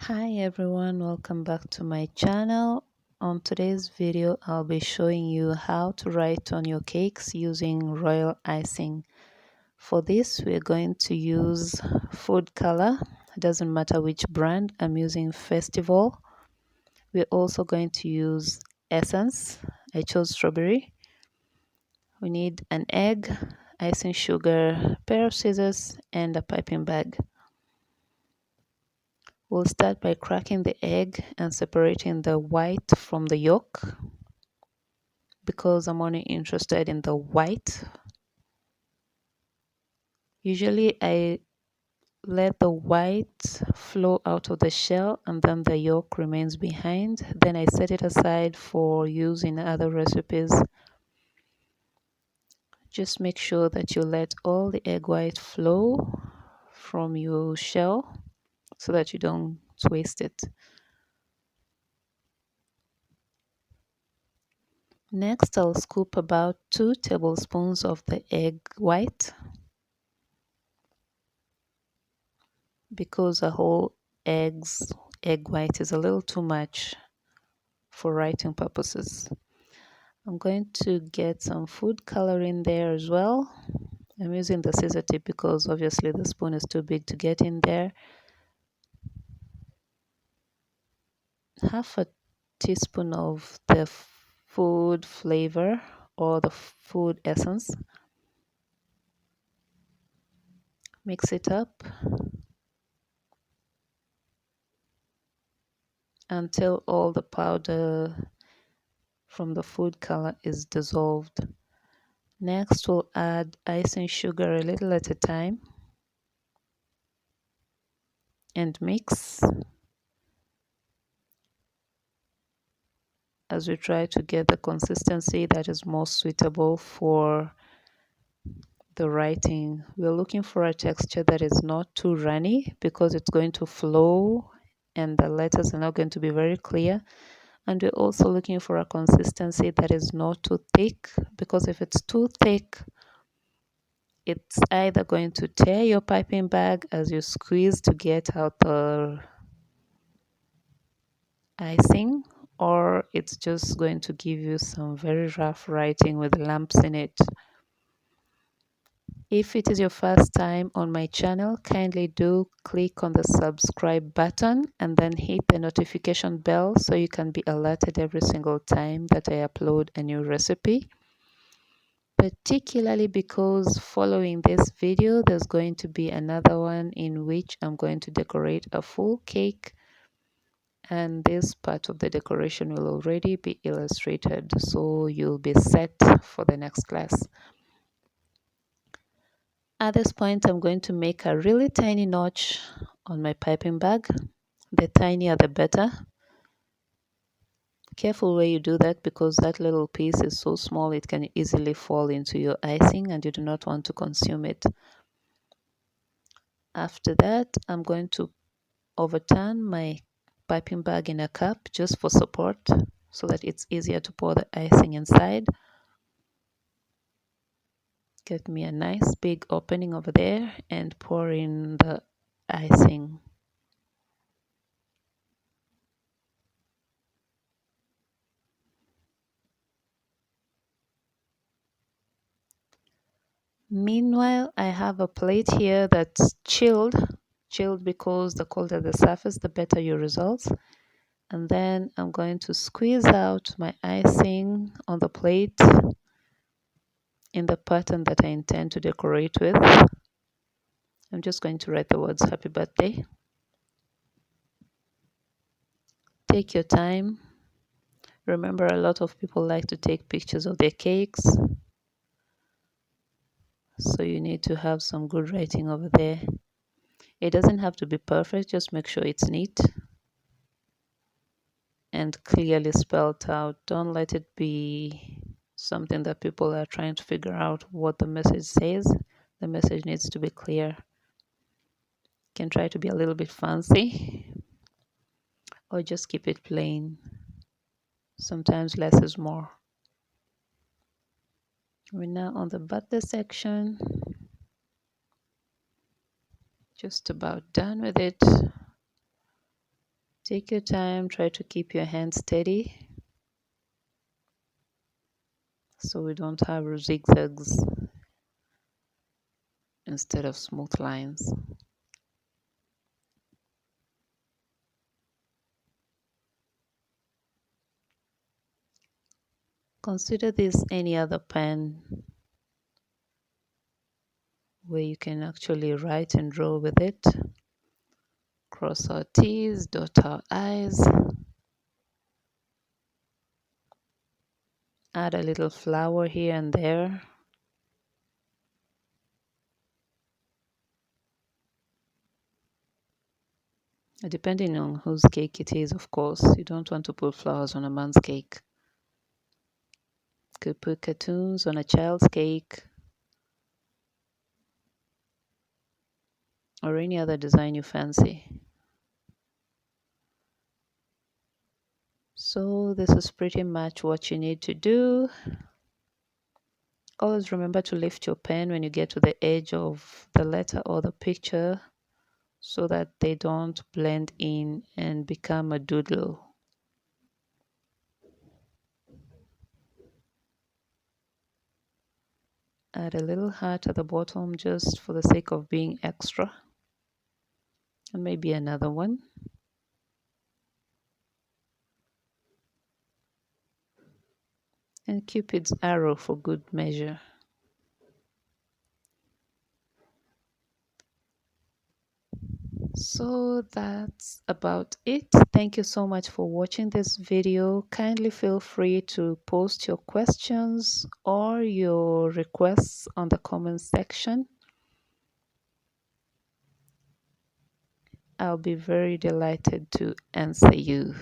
Hi everyone, welcome back to my channel. On today's video, I'll be showing you how to write on your cakes using royal icing. For this, we're going to use food color. It doesn't matter which brand. I'm using Festival. We're also going to use essence. I chose strawberry. We need an egg, icing sugar, pair of scissors, and a piping bag. We'll start by cracking the egg and separating the white from the yolk. Because I'm only interested in the white, usually I let the white flow out of the shell and then the yolk remains behind. Then I set it aside for use in other recipes. Just make sure that you let all the egg white flow from your shell so that you don't waste it. Next, I'll scoop about 2 tablespoons of the egg white because a whole egg white is a little too much for writing purposes. I'm going to get some food color in there as well. I'm using the scissor tip because obviously the spoon is too big to get in there. Half a teaspoon of the food flavor or the food essence. Mix it up until all the powder from the food color is dissolved. Next, we'll add icing sugar a little at a time and mix as we try to get the consistency that is most suitable for the writing. We're looking for a texture that is not too runny because it's going to flow and the letters are not going to be very clear. And we're also looking for a consistency that is not too thick, because if it's too thick, it's either going to tear your piping bag as you squeeze to get out the icing, or it's just going to give you some very rough writing with lumps in it. If it is your first time on my channel, kindly do click on the subscribe button and then hit the notification bell so you can be alerted every single time that I upload a new recipe. Particularly because following this video, there's going to be another one in which I'm going to decorate a full cake, and this part of the decoration will already be illustrated, so you'll be set for the next class. At this point, I'm going to make a really tiny notch on my piping bag. The tinier the better. Careful where you do that because that little piece is so small it can easily fall into your icing and you do not want to consume it. After that, I'm going to overturn my piping bag in a cup just for support so that it's easier to pour the icing inside. Get me a nice big opening over there and pour in the icing. Meanwhile, I have a plate here that's chilled because the colder the surface, the better your results. And then I'm going to squeeze out my icing on the plate in the pattern that I intend to decorate with. I'm just going to write the words happy birthday. Take your time. Remember, a lot of people like to take pictures of their cakes, so you need to have some good writing over there. It doesn't have to be perfect, just make sure it's neat and clearly spelled out. Don't let it be something that people are trying to figure out what the message says. The message needs to be clear. You can try to be a little bit fancy or just keep it plain. Sometimes less is more. We're now on the birthday section. Just about done with it. Take your time, try to keep your hand steady so we don't have zigzags instead of smooth lines. Consider this any other pen where you can actually write and draw with it. Cross our T's, dot our I's, add a little flower here and there. Depending on whose cake it is, of course. You don't want to put flowers on a man's cake. Could put cartoons on a child's cake or any other design you fancy. So this is pretty much what you need to do. Always remember to lift your pen when you get to the edge of the letter or the picture so that they don't blend in and become a doodle. Add a little heart at the bottom just for the sake of being extra. And maybe another one. And Cupid's arrow for good measure. So that's about it. Thank you so much for watching this video. Kindly feel free to post your questions or your requests on the comment section. I'll be very delighted to answer you.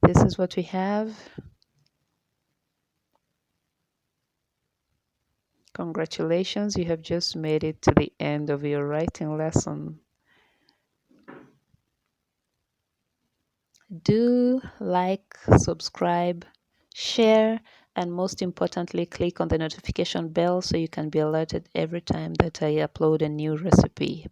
This is what we have. Congratulations, you have just made it to the end of your writing lesson. Do like, subscribe, share, and most importantly, click on the notification bell so you can be alerted every time that I upload a new recipe.